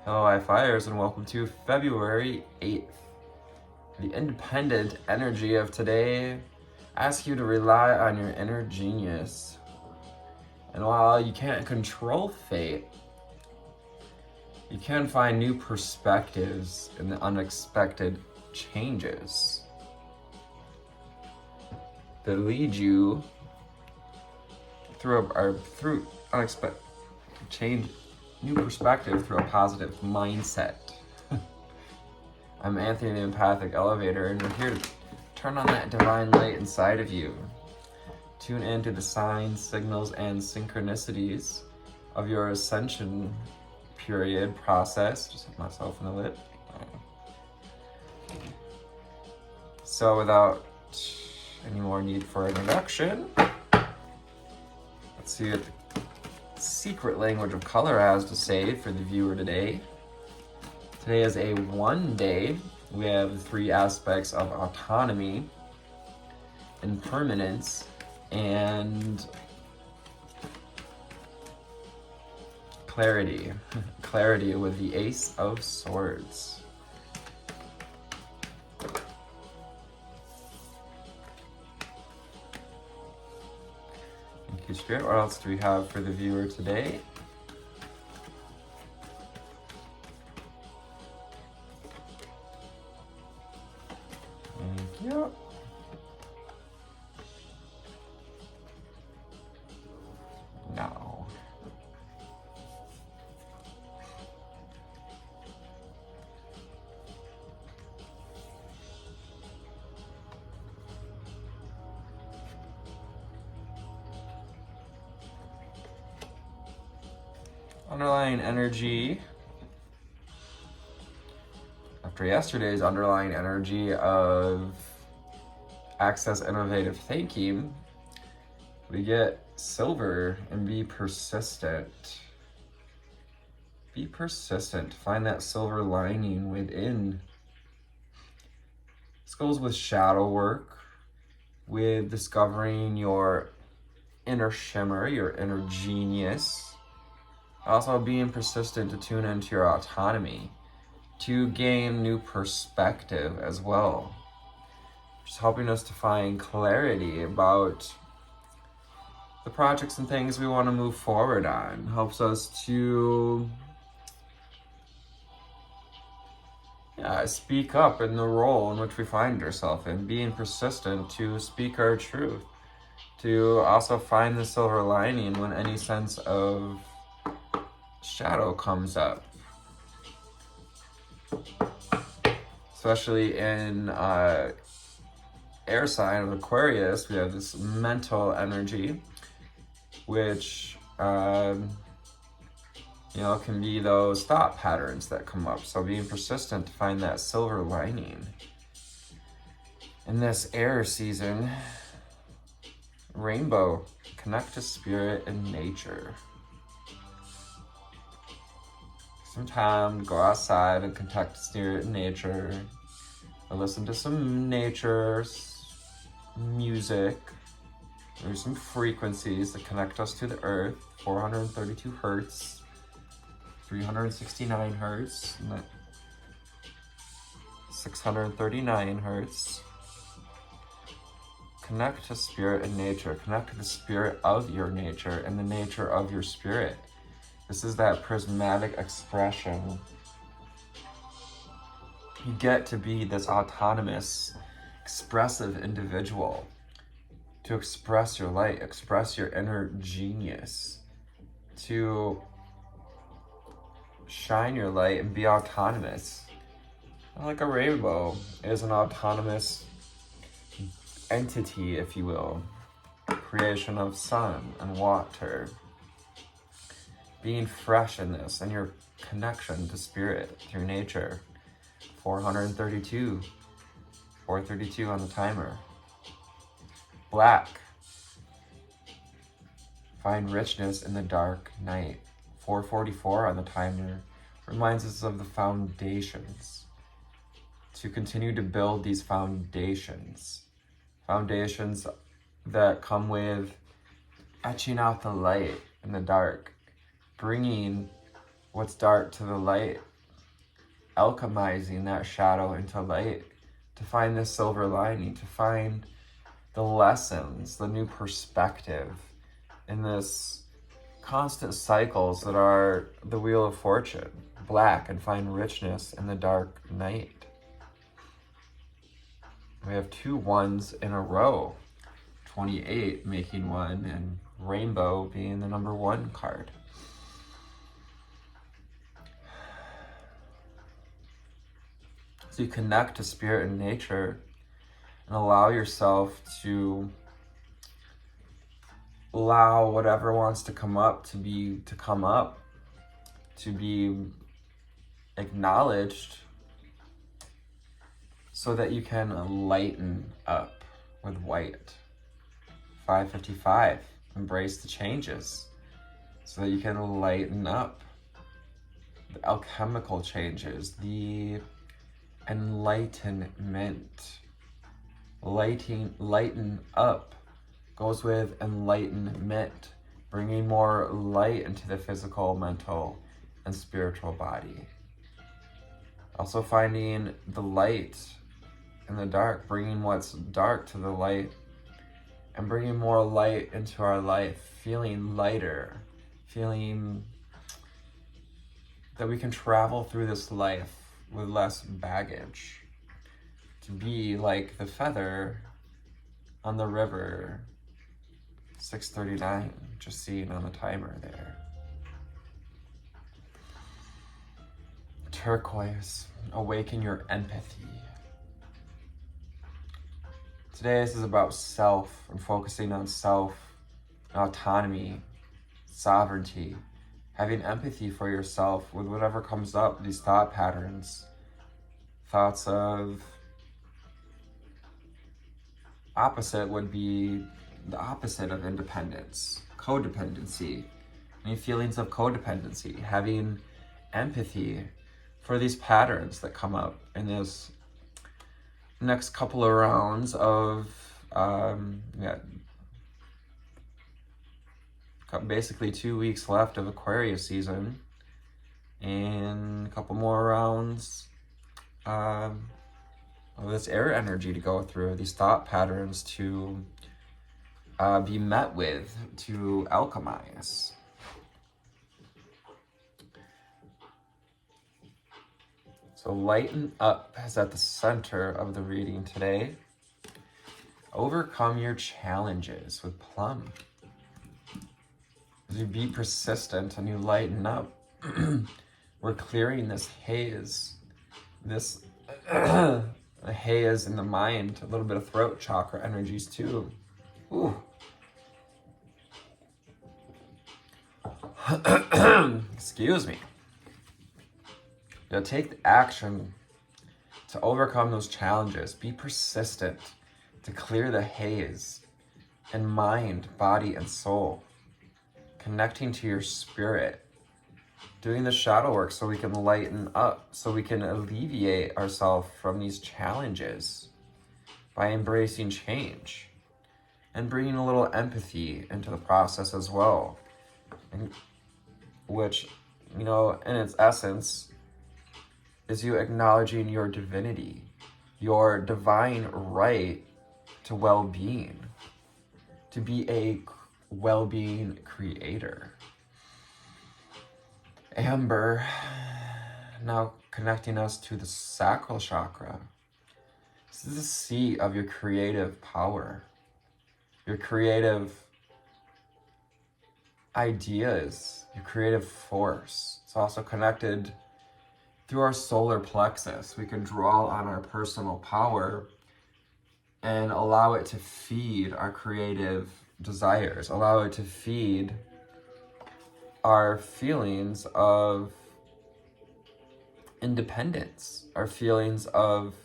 Hello, high flyers, and welcome to February 8th. The independent energy of today asks you to rely on your inner genius. And while you can't control fate, you can find new perspectives in the unexpected changes that lead you through unexpected change, new perspective through a positive mindset. I'm Anthony, the Empathic Elevator, and we're here to turn on that divine light inside of you. Tune into the signs, signals, and synchronicities of your ascension period process. Just hit myself in the lip. So without any more need for introduction, let's see what the secret language of color has to say for the viewer today. Today is a 1 day. We have the 3 aspects of autonomy, impermanence, and clarity. Clarity with the Ace of Swords. Thank you, Spirit. What else do we have for the viewer today? Thank you. No. Underlying energy. After yesterday's underlying energy of access innovative thinking, we get silver and be persistent. Be persistent. Find that silver lining within. This goes with shadow work, with discovering your inner shimmer, your inner genius. Also being persistent to tune into your autonomy, to gain new perspective as well. Just helping us to find clarity about the projects and things we want to move forward on. Helps us to speak up in the role in which we find ourselves in, being persistent to speak our truth, to also find the silver lining when any sense of shadow comes up. Especially in air sign of Aquarius, we have this mental energy, which can be those thought patterns that come up. So being persistent to find that silver lining in this air season. Rainbow, connect to spirit and nature. Some time to go outside and connect to spirit and nature, or listen to some nature music. There's some frequencies that connect us to the earth. 432 hertz, 369 hertz, 639 hertz. Connect to spirit and nature. Connect to the spirit of your nature and the nature of your spirit. This is that prismatic expression. You get to be this autonomous, expressive individual, to express your light, express your inner genius, to shine your light and be autonomous. Like a rainbow is an autonomous entity, if you will, creation of sun and water. Being fresh in this and your connection to spirit through nature. 432 on the timer. Black, find richness in the dark night. 444 on the timer reminds us of the foundations, to continue to build these foundations that come with etching out the light in the dark, bringing what's dark to the light alchemizing that shadow into light, to find the silver lining, to find the lessons, the new perspective in this constant cycles that are the wheel of fortune, black, and find richness in the dark night. We have 2 ones in a row, 28 making one, and rainbow being the number 1 card. So you connect to spirit and nature and allow yourself to allow whatever wants to come up to come up, to be acknowledged, so that you can lighten up with white. 555, embrace the changes so that you can lighten up. The alchemical changes, the enlightenment. Lighten up goes with enlightenment, bringing more light into the physical, mental, and spiritual body. Also finding the light in the dark, bringing what's dark to the light, and bringing more light into our life, feeling lighter, feeling that we can travel through this life with less baggage, to be like the feather on the river. 6:39, just seeing on the timer there. Turquoise, awaken your empathy. Today this is about self and focusing on self, autonomy, sovereignty, having empathy for yourself with whatever comes up, these thought patterns, thoughts of opposite would be the opposite of independence, codependency, any feelings of codependency, having empathy for these patterns that come up in this next couple of rounds of basically 2 weeks left of Aquarius season, and a couple more rounds of this air energy to go through, these thought patterns to be met with, to alchemize. So lighten up is at the center of the reading today. Overcome your challenges with plum. As you be persistent and you lighten up, we're clearing this haze, this haze in the mind, a little bit of throat chakra energies too. Ooh. Excuse me. You'll take the action to overcome those challenges. Be persistent to clear the haze in mind, body, and soul. Connecting to your spirit. Doing the shadow work so we can lighten up, so we can alleviate ourselves from these challenges by embracing change and bringing a little empathy into the process as well. And which, in its essence, is you acknowledging your divinity, your divine right to well-being, to be a well-being creator. Amber, now connecting us to the sacral chakra. This is the seat of your creative power, your creative ideas, your creative force. It's also connected through our solar plexus. We can draw on our personal power and allow it to feed our creative desires, allow it to feed our feelings of independence, our feelings of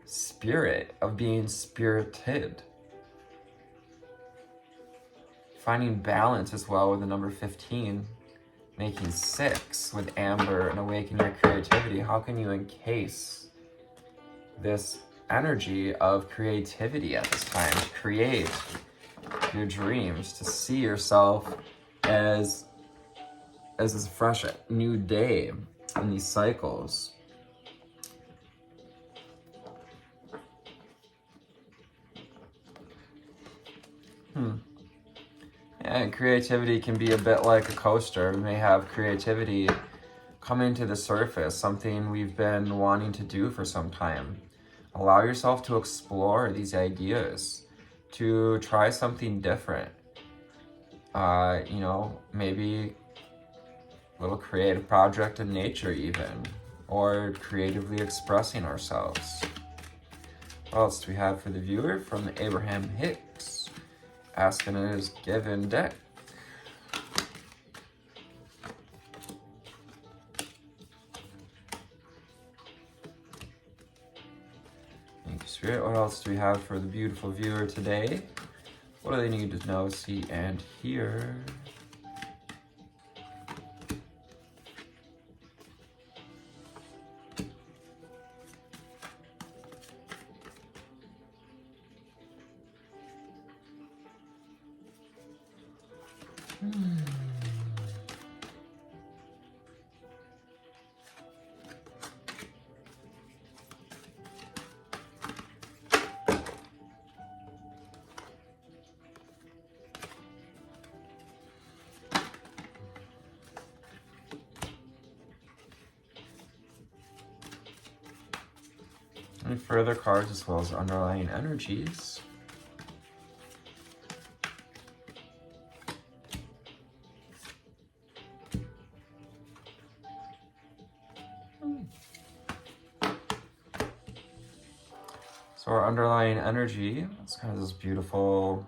spirit, of being spirited. Finding balance as well with the number 15, making 6 with amber and awaken your creativity. How can you encase this energy of creativity at this time to create your dreams, to see yourself as this fresh new day in these cycles, And creativity can be a bit like a coaster. We may have creativity coming to the surface, something we've been wanting to do for some time. Allow yourself to explore these ideas, to try something different. Maybe a little creative project in nature even, or creatively expressing ourselves. What else do we have for the viewer from Abraham Hicks? Asking his given deck. Thank you, Spirit. What else do we have for the beautiful viewer today? What do they need to know, see, and hear? Any further cards as well as underlying energies. So our underlying energy, it's kind of this beautiful,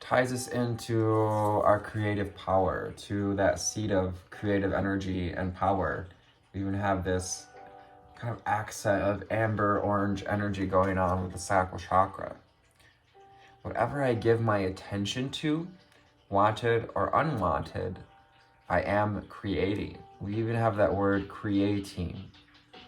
ties us into our creative power, to that seed of creative energy and power. We even have this kind of accent of amber orange energy going on with the sacral chakra. Whatever I give my attention to, wanted or unwanted, I am creating. We even have that word creating.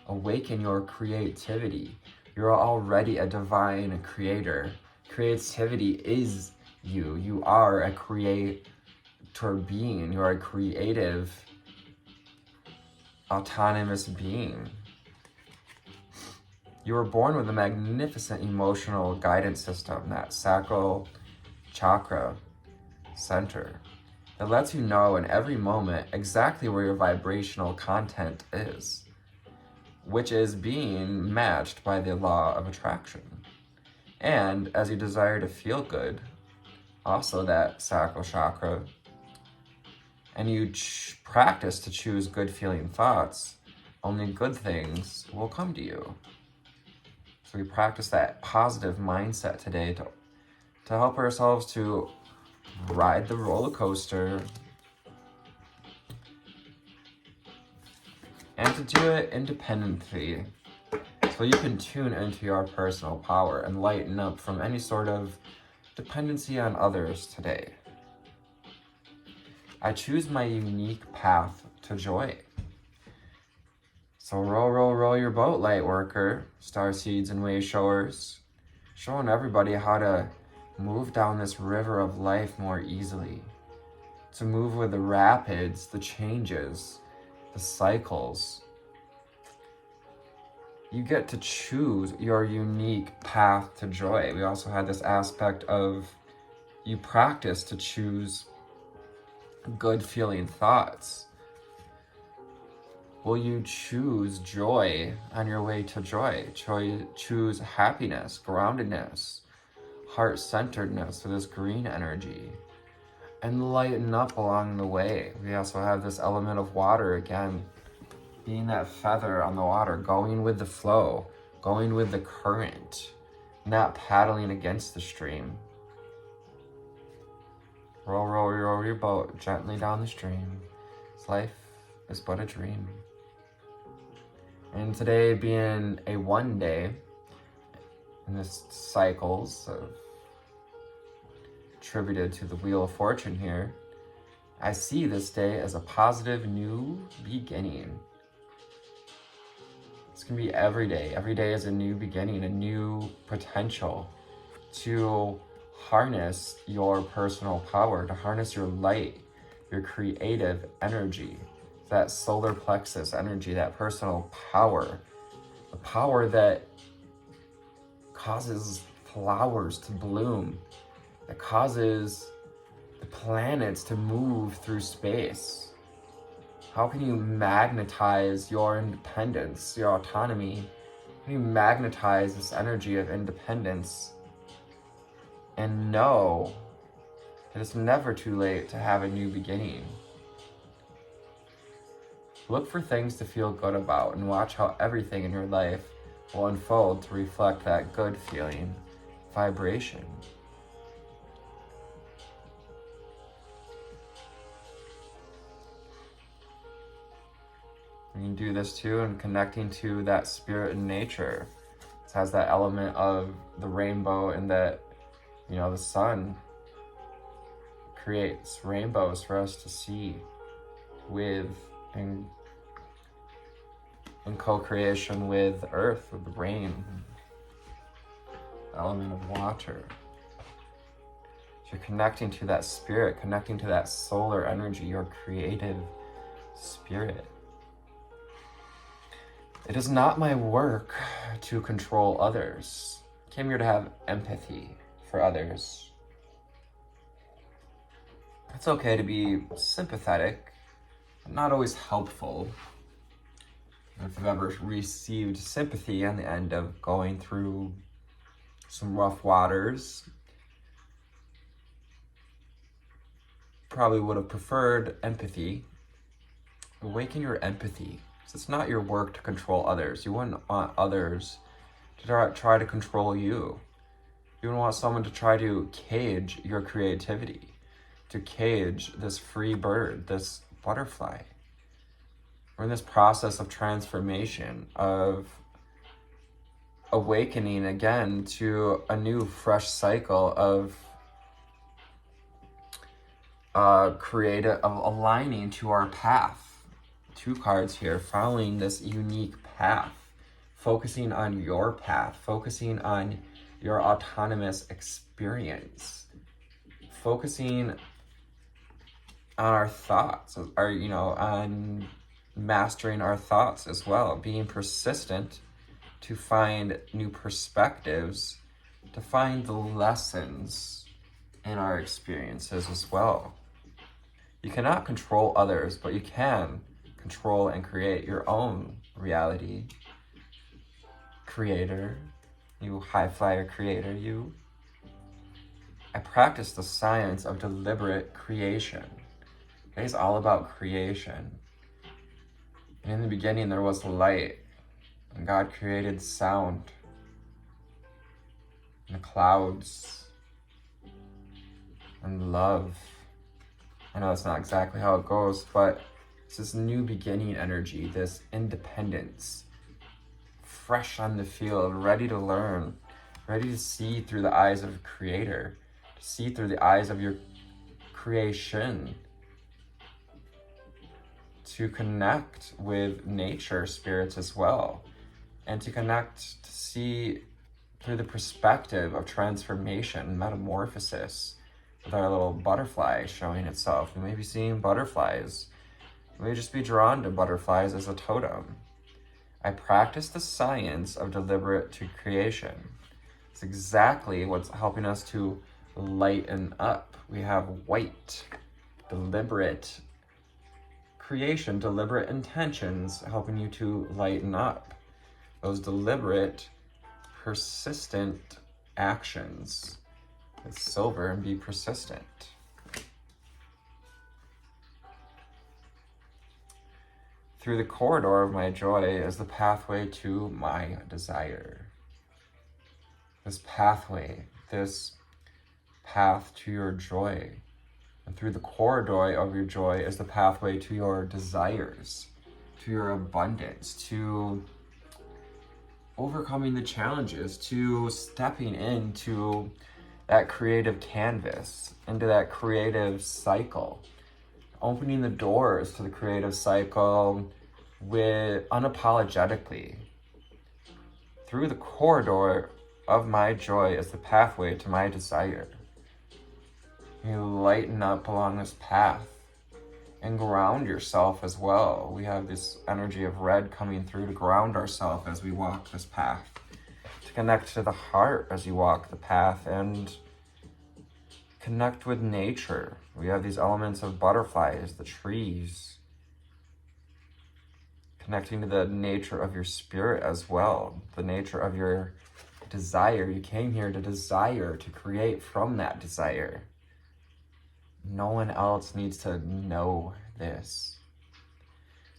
Awaken your creativity. You're already a divine creator. Creativity is you. You are a creator being. You are a creative, autonomous being. You were born with a magnificent emotional guidance system, that sacral chakra center, that lets you know in every moment exactly where your vibrational content is, which is being matched by the law of attraction. And as you desire to feel good, also that sacral chakra, and you practice to choose good feeling thoughts, only good things will come to you. So we practice that positive mindset today to help ourselves to ride the roller coaster and to do it independently, so you can tune into your personal power and lighten up from any sort of dependency on others today. I choose my unique path to joy. So row, row, row your boat, lightworker, starseeds and way showers, showing everybody how to move down this river of life more easily, to move with the rapids, the changes, the cycles. You get to choose your unique path to joy. We also had this aspect of you practice to choose good feeling thoughts. Will you choose joy on your way to joy? Choose happiness, groundedness, heart-centeredness with this green energy, and lighten up along the way. We also have this element of water again, being that feather on the water, going with the flow, going with the current, not paddling against the stream. Row, row, row your boat gently down the stream. This life is but a dream. And today being a one day in this cycles of attributed to the Wheel of Fortune here, I see this day as a positive new beginning. It's gonna be every day. Every day is a new beginning, a new potential to harness your personal power, to harness your light, your creative energy, that solar plexus energy, that personal power, the power that causes flowers to bloom, that causes the planets to move through space? How can you magnetize your independence, your autonomy? How can you magnetize this energy of independence and know that it's never too late to have a new beginning? Look for things to feel good about and watch how everything in your life will unfold to reflect that good feeling, vibration. You can do this too in connecting to that spirit in nature. It has that element of the rainbow, and that, the sun creates rainbows for us to see with in co-creation with the earth, with the rain, the element of water. So you're connecting to that spirit, connecting to that solar energy, your creative spirit. It is not my work to control others. I came here to have empathy for others. It's okay to be sympathetic, but not always helpful. If you've ever received sympathy on the end of going through some rough waters, probably would have preferred empathy. Awaken your empathy. It's not your work to control others. You wouldn't want others to try to control you. You wouldn't want someone to try to cage your creativity, to cage this free bird, this butterfly. We're in this process of transformation, of awakening again to a new, fresh cycle of aligning to our path. 2 cards here, following this unique path, focusing on your path, focusing on your autonomous experience, focusing on our thoughts, on mastering our thoughts as well, being persistent to find new perspectives, to find the lessons in our experiences as well. You cannot control others, but you can control and create your own reality. Creator, you high flyer creator, you. I practice the science of deliberate creation. It's all about creation. And in the beginning, there was light, and God created sound, and the clouds, and love. I know that's not exactly how it goes, but it's this new beginning energy, this independence, fresh on the field, ready to learn, ready to see through the eyes of a creator, to see through the eyes of your creation, to connect with nature spirits as well, and to connect, to see through the perspective of transformation, metamorphosis, with our little butterfly showing itself. You may be seeing butterflies. You may just be drawn to butterflies as a totem. I practice the science of deliberate creation. It's exactly what's helping us to lighten up. We have white, deliberate creation, deliberate intentions helping you to lighten up. Those deliberate, persistent actions with silver, and be persistent. Through the corridor of my joy is the pathway to my desire. This pathway, this path to your joy. And through the corridor of your joy is the pathway to your desires, to your abundance, to overcoming the challenges, to stepping into that creative canvas, into that creative cycle, opening the doors to the creative cycle with unapologetically. Through the corridor of my joy is the pathway to my desire. You lighten up along this path and ground yourself as well. We have this energy of red coming through to ground ourselves as we walk this path, to connect to the heart as you walk the path, and connect with nature. We have these elements of butterflies, the trees, connecting to the nature of your spirit as well, the nature of your desire. You came here to desire, to create from that desire. No one else needs to know this.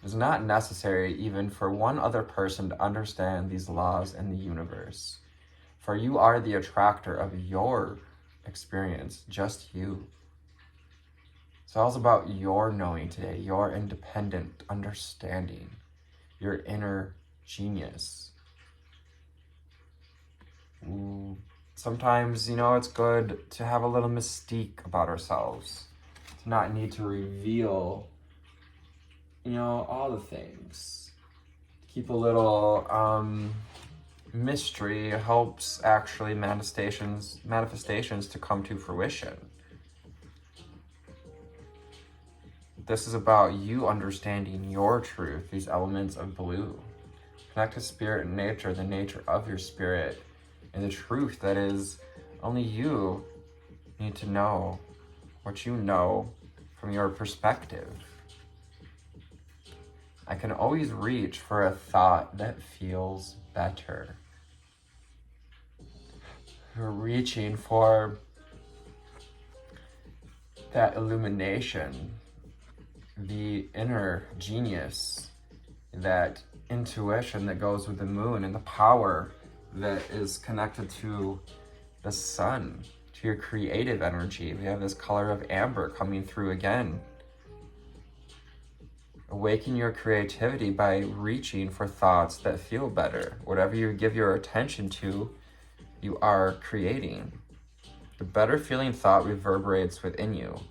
It's not necessary even for one other person to understand these laws in the universe. For you are the attractor of your experience, just you. It's all about your knowing today, your independent understanding, your inner genius. Sometimes, it's good to have a little mystique about ourselves, to not need to reveal, all the things. Keep a little mystery helps actually manifestations to come to fruition. This is about you understanding your truth, these elements of blue. Connect to spirit and nature, the nature of your spirit, and the truth that is only you need to know what you know from your perspective. I can always reach for a thought that feels better. You're reaching for that illumination, the inner genius, that intuition that goes with the moon, and the power that is connected to the sun, to your creative energy. We have this color of amber coming through again. Awaken your creativity by reaching for thoughts that feel better. Whatever you give your attention to, you are creating. The better feeling thought reverberates within you,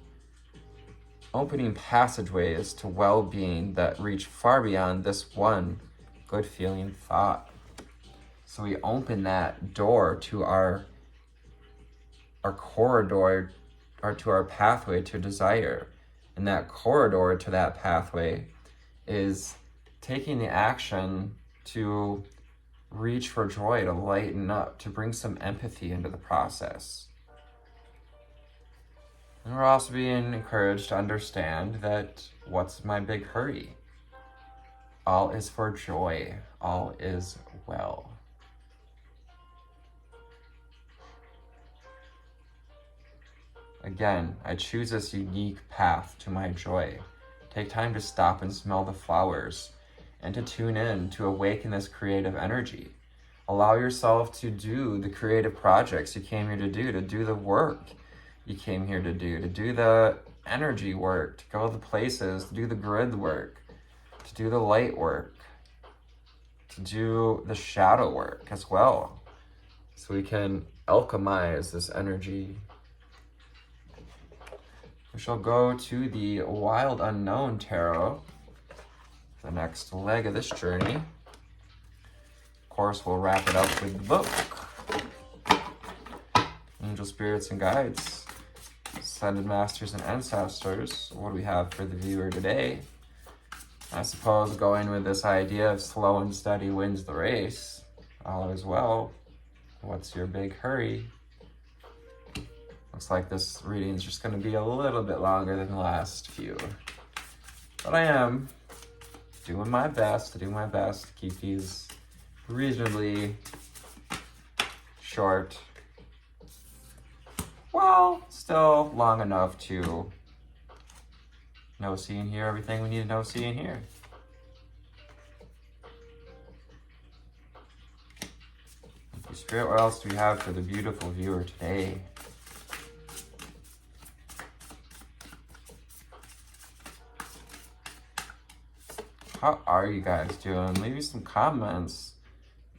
opening passageways to well-being that reach far beyond this one good feeling thought. So we open that door to our corridor, or to our pathway to desire. And that corridor to that pathway is taking the action to reach for joy, to lighten up, to bring some empathy into the process. And we're also being encouraged to understand that what's my big hurry? All is for joy. All is well. Again, I choose this unique path to my joy. Take time to stop and smell the flowers and to tune in, to awaken this creative energy. Allow yourself to do the creative projects you came here to do the work you came here to do the energy work, to go to the places, to do the grid work, to do the light work, to do the shadow work as well, so we can alchemize this energy. We shall go to the Wild Unknown Tarot, the next leg of this journey. Of course, we'll wrap it up with the book. Angel spirits and guides, ascended masters and ancestors. What do we have for the viewer today? I suppose going with this idea of slow and steady wins the race. All is well. What's your big hurry? Looks like this reading is just going to be a little bit longer than the last few. But I am doing my best to keep these reasonably short. Well, still long enough to know, see, and hear everything we need to know, see, and hear. Thank you, Spirit. What else do we have for the beautiful viewer today? How are you guys doing? Leave me some comments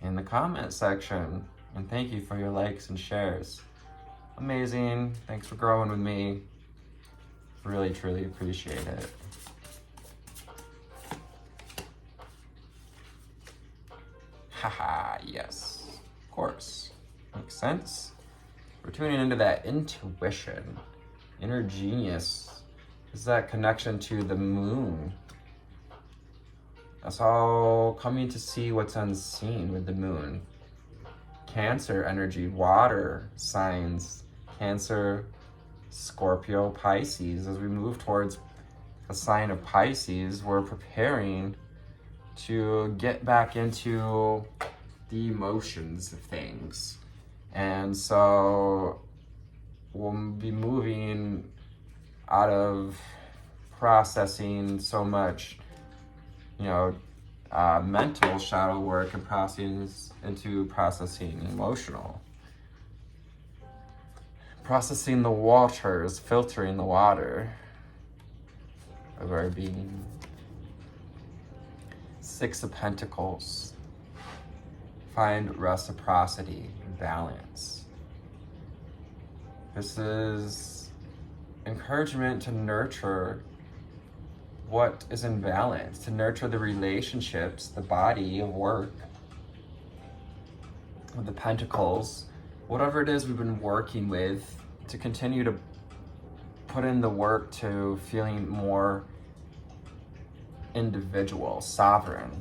in the comment section. And thank you for your likes and shares. Amazing. Thanks for growing with me. Really, truly appreciate it. Haha, yes. Of course. Makes sense. We're tuning into that intuition. Inner genius. Is that connection to the moon. That's all coming to see what's unseen with the moon. Cancer energy, water signs. Cancer Scorpio, Pisces. As we move towards the sign of Pisces, we're preparing to get back into the emotions of things. And so we'll be moving out of processing so much, mental shadow work and processing into processing emotional. Processing the waters, filtering the water of our being. Six of Pentacles. Find reciprocity and balance. This is encouragement to nurture what is in balance, to nurture the relationships, the body of work, with the Pentacles, whatever it is we've been working with, to continue to put in the work to feeling more individual, sovereign,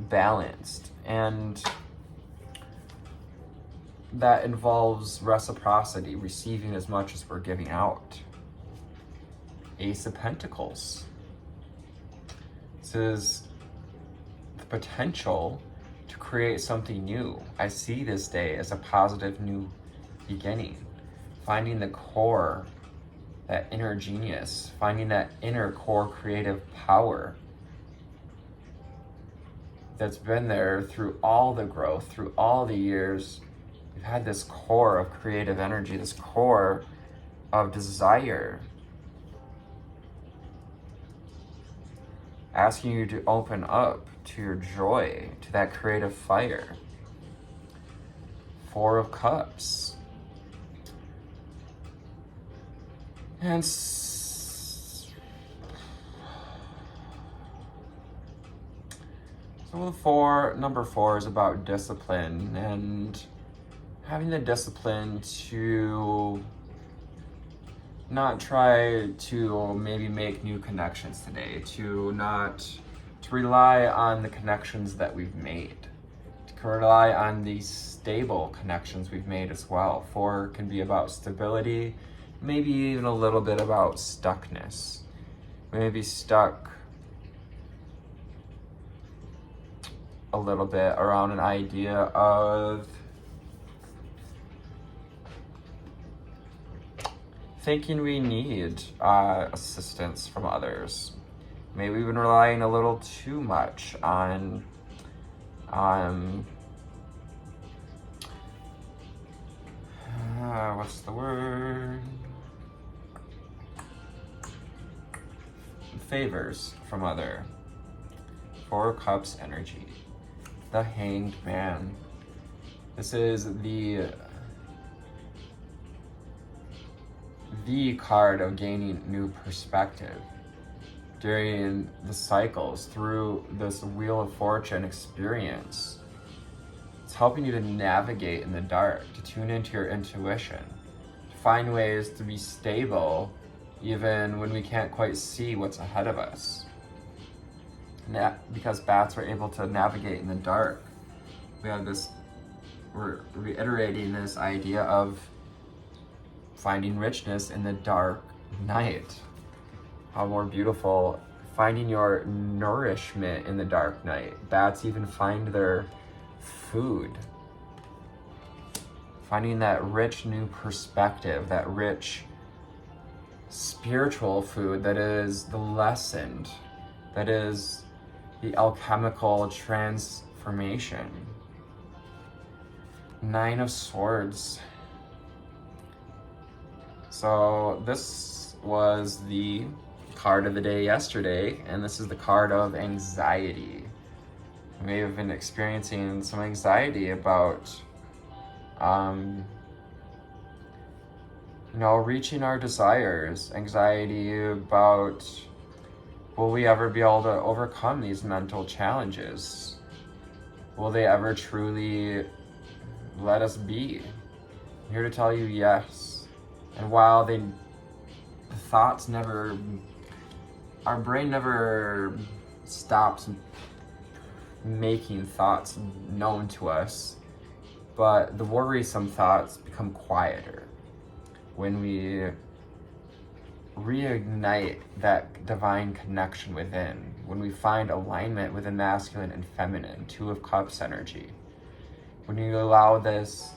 balanced, and that involves reciprocity, receiving as much as we're giving out. Ace of Pentacles. This is the potential to create something new. I see this day as a positive new beginning. Finding the core, that inner genius, finding that inner core creative power that's been there through all the growth, through all the years. We've had this core of creative energy, this core of desire, asking you to open up to your joy, to that creative fire. Four of Cups. And so number four is about discipline and having the discipline to not try to maybe make new connections today, to rely on the connections that we've made, to rely on these stable connections we've made as well. Four can be about stability, maybe even a little bit about stuckness. We may be stuck a little bit around an idea of thinking we need assistance from others. Maybe we've been relying a little too much on what's the word? Favors from other. Four of Cups energy. The Hanged Man. This is the card of gaining new perspective during the cycles, through this Wheel of Fortune experience. It's helping you to navigate in the dark, to tune into your intuition, to find ways to be stable even when we can't quite see what's ahead of us. Because bats are able to navigate in the dark, we're reiterating this idea of finding richness in the dark night. How more beautiful, finding your nourishment in the dark night. Bats even find their food. Finding that rich new perspective, that rich spiritual food that is the lessened, that is the alchemical transformation. Nine of Swords. So this was the card of the day yesterday, and this is the card of anxiety. We may have been experiencing some anxiety about reaching our desires, anxiety about, will we ever be able to overcome these mental challenges? Will they ever truly let us be? I'm here to tell you yes. And while the thoughts never, our brain never stops making thoughts known to us, but the worrisome thoughts become quieter. when we reignite that divine connection within, when we find alignment with the masculine and feminine, Two of Cups energy, when you allow this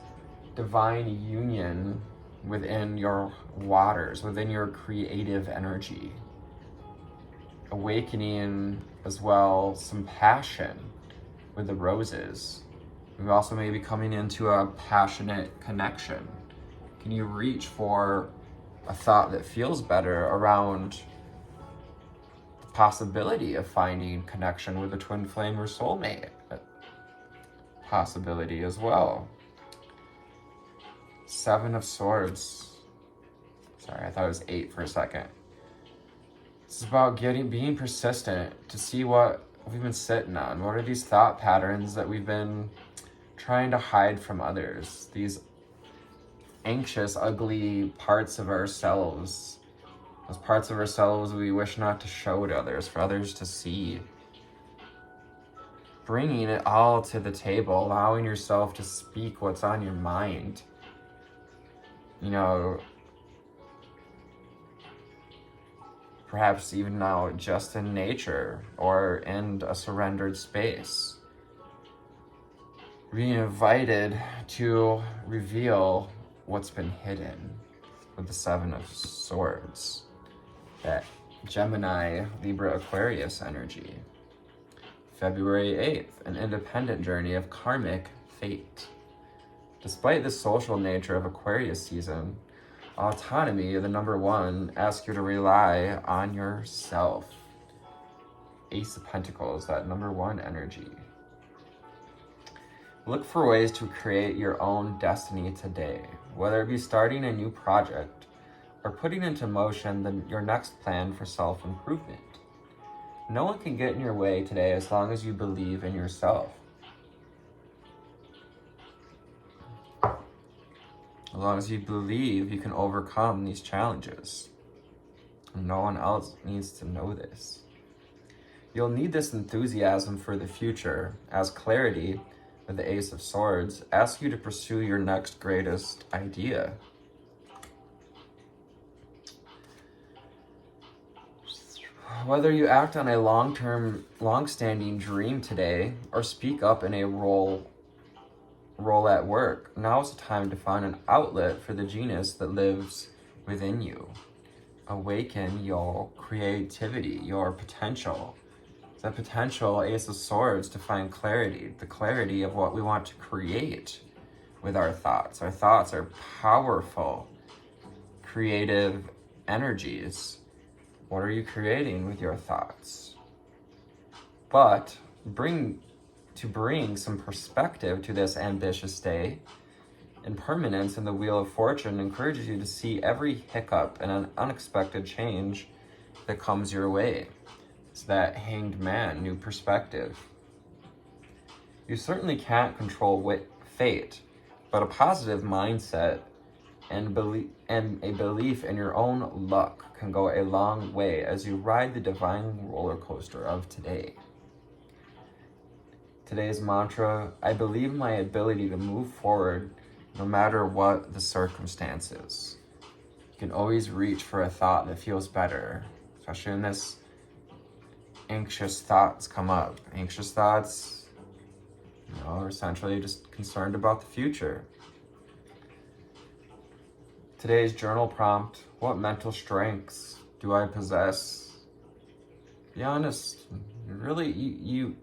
divine union within your waters, within your creative energy, awakening as well some passion with the roses. We also may be coming into a passionate connection. Can you reach for a thought that feels better around the possibility of finding connection with a twin flame or soulmate? Possibility as well. Seven of Swords. Sorry, I thought it was 8 for a second. It's about being persistent to see what we've been sitting on. What are these thought patterns that we've been trying to hide from others? These anxious, ugly parts of ourselves. Those parts of ourselves we wish not to show to others, for others to see. Bringing it all to the table, allowing yourself to speak what's on your mind. You know, perhaps even now just in nature or in a surrendered space. Being invited to reveal what's been hidden with the Seven of Swords. That Gemini, Libra, Aquarius energy. February 8th, an independent journey of karmic fate. Despite the social nature of Aquarius season, autonomy, the number one, asks you to rely on yourself. Ace of Pentacles, that number one energy. Look for ways to create your own destiny today, whether it be starting a new project or putting into motion your next plan for self-improvement. No one can get in your way today as long as you believe in yourself. As long as you believe you can overcome these challenges. And no one else needs to know this. You'll need this enthusiasm for the future, as clarity, with the Ace of Swords, asks you to pursue your next greatest idea. Whether you act on a long-standing dream today, or speak up in a role at work, now is the time to find an outlet for the genius that lives within you. Awaken your creativity, your potential. The potential, Ace of Swords, to find clarity, the clarity of what we want to create with our thoughts. Our thoughts are powerful, creative energies. What are you creating with your thoughts? But bring some perspective to this ambitious day, and permanence in the Wheel of Fortune encourages you to see every hiccup and an unexpected change that comes your way. It's that Hanged Man, new perspective. You certainly can't control fate, but a positive mindset and a belief in your own luck can go a long way as you ride the divine roller coaster of today. Today's mantra: I believe my ability to move forward no matter what the circumstances. You can always reach for a thought that feels better, especially when this anxious thoughts come up. Anxious thoughts, are essentially just concerned about the future. Today's journal prompt: what mental strengths do I possess? Be honest. Really, you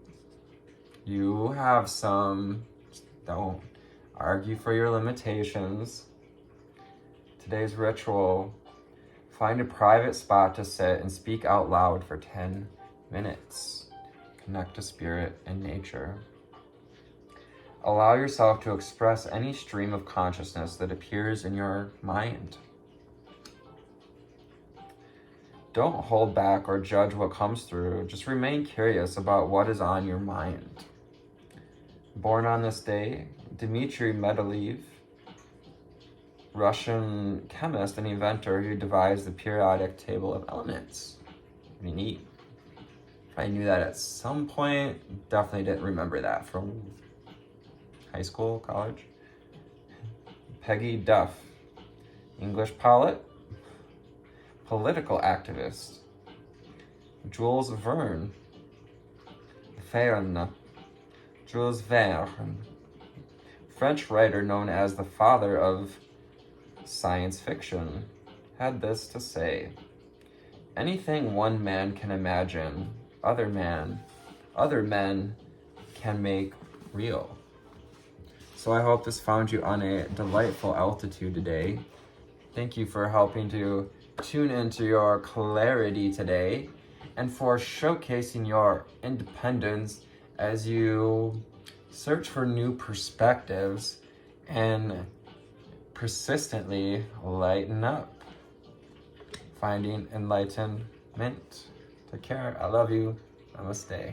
have some. Don't argue for your limitations. Today's ritual: find a private spot to sit and speak out loud for 10 minutes. Connect to spirit and nature. Allow yourself to express any stream of consciousness that appears in your mind. Don't hold back or judge what comes through. Just remain curious about what is on your mind. Born on this day, Dmitry Mendeleev, Russian chemist and inventor who devised the periodic table of elements. Pretty neat. I knew that at some point. Definitely didn't remember that from high school, college. Peggy Duff, English poet, political activist, Jules Verne, Jules Verne, French writer known as the father of science fiction, had this to say: anything one man can imagine, other men can make real. So I hope this found you on a delightful altitude today. Thank you for helping to tune into your clarity today and for showcasing your independence as you search for new perspectives and persistently lighten up, finding enlightenment. Take care. I love you. Namaste.